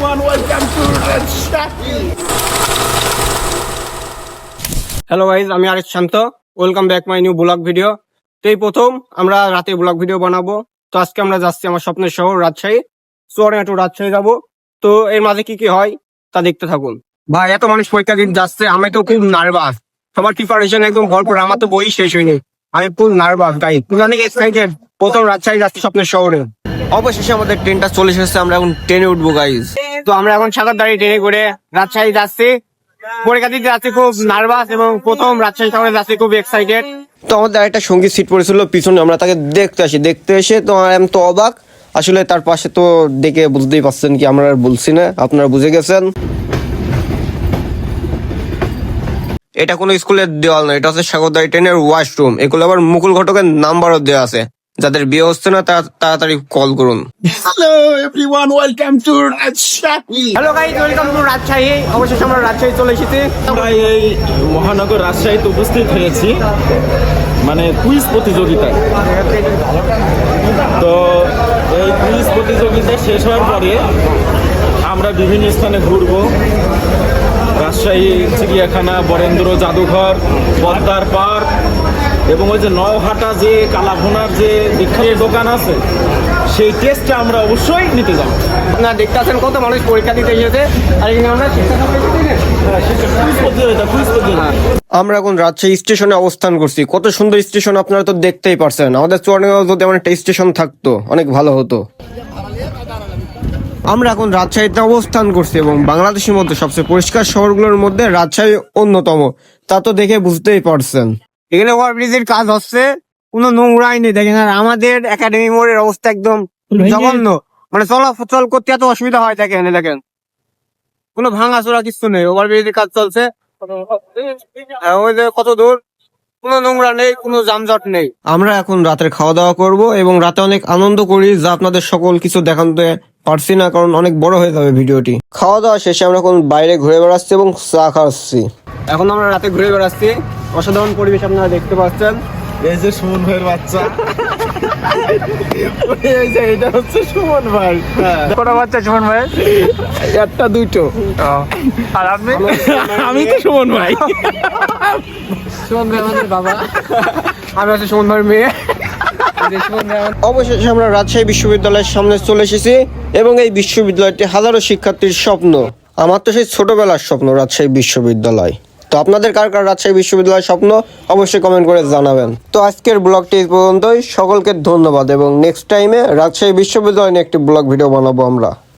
everyone, welcome to Rajshahi. Hello guys, আমি Arif Shanto. Welcome back my new blog video. তো এই প্রথম আমরা রাতে ব্লগ ভিডিও বানাবো। তো আজকে আমরা যাচ্ছি আমার স্বপ্নের শহর রাজশাহী। সোয়ারে একটু রাজশাহী যাবো। তো এর মাঝে কি কি হয় তা দেখতে থাকুন। ভাই, এত মানুষ পরীক্ষা দিতে যাচ্ছে, আমি তো খুব নার্ভাস। সবার প্রিপারেশন একদম ভরপুর, আমার তো বই শেষ হয়নি। আমি ফুল নার্ভাস গাই, অনেক এক্সাইটেড। প্রথম রাজশাহী যাচ্ছি স্বপ্নের শহরে। অবশেষে আমাদের ট্রেনটা চলে এসেছে, আমরা এখন ট্রেনে উঠবো গাইজ। তো আমরা এখন সাগরদাঁড়ি ট্রেনে করে রাজশাহী যাচ্ছি। পরীক্ষা দিতে যাচ্ছি, খুব নার্ভাস এবং প্রথম রাজশাহী শহরে যাচ্ছি, খুব এক্সাইটেড। তো আমাদের একটা সঙ্গীত সিট পড়েছিল পিছনে, আমরা তাকে দেখতে এসে তো আমি তো অবাক। আসলে তার পাশে তো দেখে বুঝতেই পারছেন কি আমরা আর বলছি না, আপনারা বুঝে গেছেন। এটা কোনো স্কুলের দেওয়াল না, এটা হচ্ছে সাগরদাঁড়ি ট্রেনের ওয়াশরুম। এগুলো আবার মুকুল ঘটকের নাম্বারও দেওয়া আছে। যাদের বিয়ে হচ্ছে না তারা তাড়াতাড়ি কল করুন। Hello everyone, welcome to Rajshahi. Hello guys, welcome to Rajshahi. অবশেষে আমরা রাজশাহী চলে এসেছি। আমরা এই মহানগর রাজশাহীতে উপস্থিত হয়েছি মানে কুইজ প্রতিযোগিতায়। তো এই কুইজ প্রতিযোগিতা শেষ হওয়ার পরে আমরা বিভিন্ন স্থানে ঘুরবো। রাজশাহী চিড়িয়াখানা, বরেন্দ্র জাদুঘর, পদ্মার পার্ক এবং ওই যে নওহাটা যে কালাভুনার যে বিখ্যাত দোকান আছে সেই টেস্টটা আমরা অবশ্যই নিতে যাবো। আপনারা দেখতে আছেন কত মানুষ পরীক্ষা দিতে এসেছে। আর এখানে আমরা আমরা এখন রাজশাহী স্টেশনে অবস্থান করছি। কত সুন্দর স্টেশন, আপনারা তো দেখতেই পারছেন। আমাদের চুয়াডাঙ্গায় যদি এমন একটা স্টেশন থাকতো অনেক ভালো হতো। আমরা এখন রাজশাহীতে অবস্থান করছি এবং বাংলাদেশের মধ্যে সবচেয়ে পরিষ্কার শহরগুলোর মধ্যে রাজশাহী অন্যতম, তা তো দেখে বুঝতেই পারছেন। এখানে ওভারব্রিজের কাজ হচ্ছে, কোনো নোংরাই নেই দেখেন। আর আমাদের একাডেমি মোড়ের অবস্থা একদম জঘন্য, মানে চলাচল করতে এত অসুবিধা হয়। দেখেন দেখেন, কোনো ভাঙাচোরা কিছু নেই, ওভারব্রিজের কাজ চলছে। ওই যে কত দূর, কোনো নোংরা নেই, কোনো যানজট নেই। আমরা এখন রাতের খাওয়া দাওয়া করব এবং রাতে অনেক আনন্দ করি, যা আপনাদের সকল কিছু দেখাতে পারছি না কারণ অনেক বড় হয়ে যাবে ভিডিওটি। খাওয়া দাওয়া শেষে আমরা এখন বাইরে ঘুরে বেড়াচ্ছি এবং চা খাচ্ছি। এখন আমরা রাতে ঘুরে বেড়াচ্ছি, অসাধারণ পরিবেশ আপনারা দেখতে পাচ্ছেন। এই যে সুমন ভাইয়ের বাচ্চা, এই যে এটা হচ্ছে সুমন ভাই। কটা বাচ্চা সুমন ভাই? একটা দুটো। আর আপনি? আমি তো সুমন ভাই। সুমন ভাই আমাদের বাবা, আমি হচ্ছে সুমন ভাইয়ের মেয়ে। অবশেষে আমরা রাজশাহী বিশ্ববিদ্যালয়ের সামনে চলে এসেছি এবং এই বিশ্ববিদ্যালয়টি হাজারো শিক্ষার্থীর স্বপ্ন। আমার তো সেই ছোটবেলার স্বপ্ন রাজশাহী বিশ্ববিদ্যালয়। তো আপনাদের কার কার রাজশাহী বিশ্ববিদ্যালয়ের স্বপ্ন অবশ্যই কমেন্ট করে জানাবেন। তো আজকের ব্লগটি এই পর্যন্তই। সকলকে ধন্যবাদ এবং নেক্সট টাইমে রাজশাহী বিশ্ববিদ্যালয় নিয়ে একটি ব্লগ ভিডিও বানাবো আমরা।